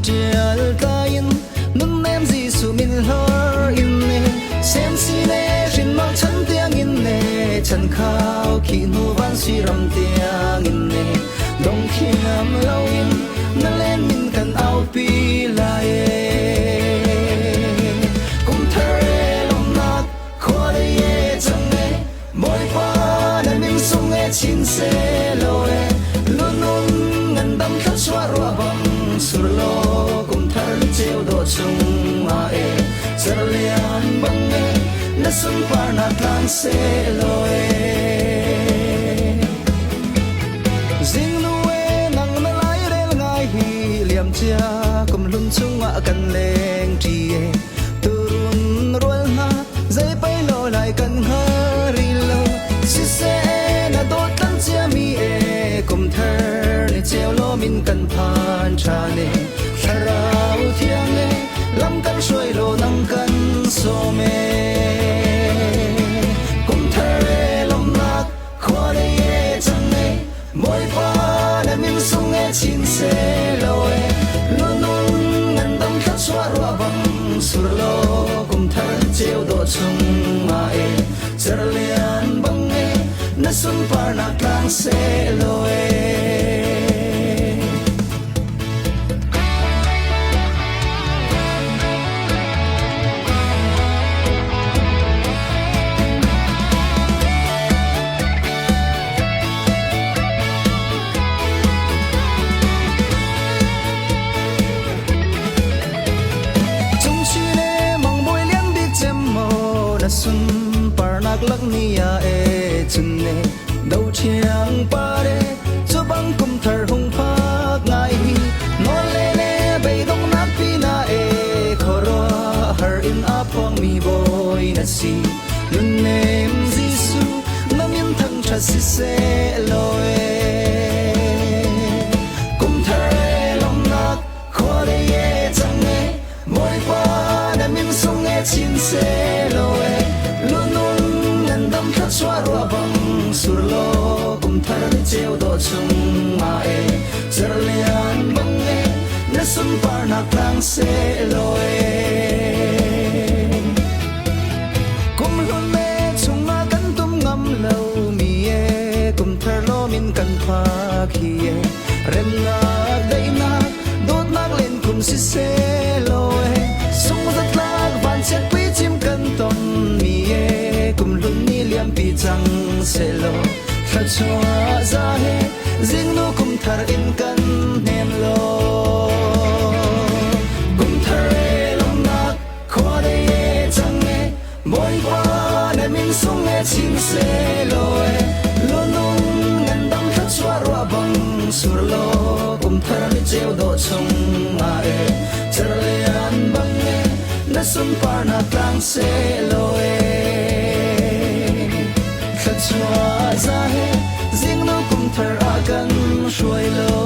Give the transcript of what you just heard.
trial kain nun nem gì su min hor in ne sem si ne rin mang chan tiang in ne chan khao khi nu van si ram tiang in ne dong khiam lau in na len min kan au pi la ye kum thare lom nak khwa de ye chang ne moi pa na min sung e chin se lo e luôn luôn ngân đâm khát xóa roa băng sur lo kum thar treo do chung ma e giờ lian băng e na sun par na tang se lo e zing nu e nang na lai rel ngai hi liam chia kum lun chung ma kan leng ti e turun rol na zai pai lo lai kan hari lo si se na do tan chia mi e kum thar ni treo lo min kan phan cha ne tharau thiang e lam kan soi lo nang kan so me kum thar e lom nak khwa de ye chang ne moi pa na min sung e chin se lo e luôn luôn ngân đâm khát xóa roa băng sur lo kum thar treo do chung ma e giờ lian băng e na sun par na tang se lo e sun par nak lak nia e chun ne do chiang pare cho bang kum thar hung phak ngai hi no le le be dong nak pi na e khoro har in a phong mi boy na si nun nem jisu nam yin thang tha si se lo e kum thar long nak khwa de ye chang ne moi pa na min sung e chin se lo e luôn luôn ngân đâm khát xóa roa băng sur lo kum thar treo do chung ma e giờ lian băng e na sun par na tang se lo e kum lon me chung ma kan tum ngam lo mi e kum thar lo min kan pha khi e rem na dei na dot nak len kum si se lo e sung zat lak van chet pi chim kan ton mi e kum lun ni liam pi chang se lo kha chua za he zing nu kum thar in kan nem lo kum thar e lom nak khwa de ye chang e moi pa na min sung e chin se lo e lo nung ngan dam kha chua roa bang sur lo kum thar ni treo do chung ma e char lian bang e na sun par na tang se lo e khát xóa ra he riêng nó cũng thở a cần xuôi lo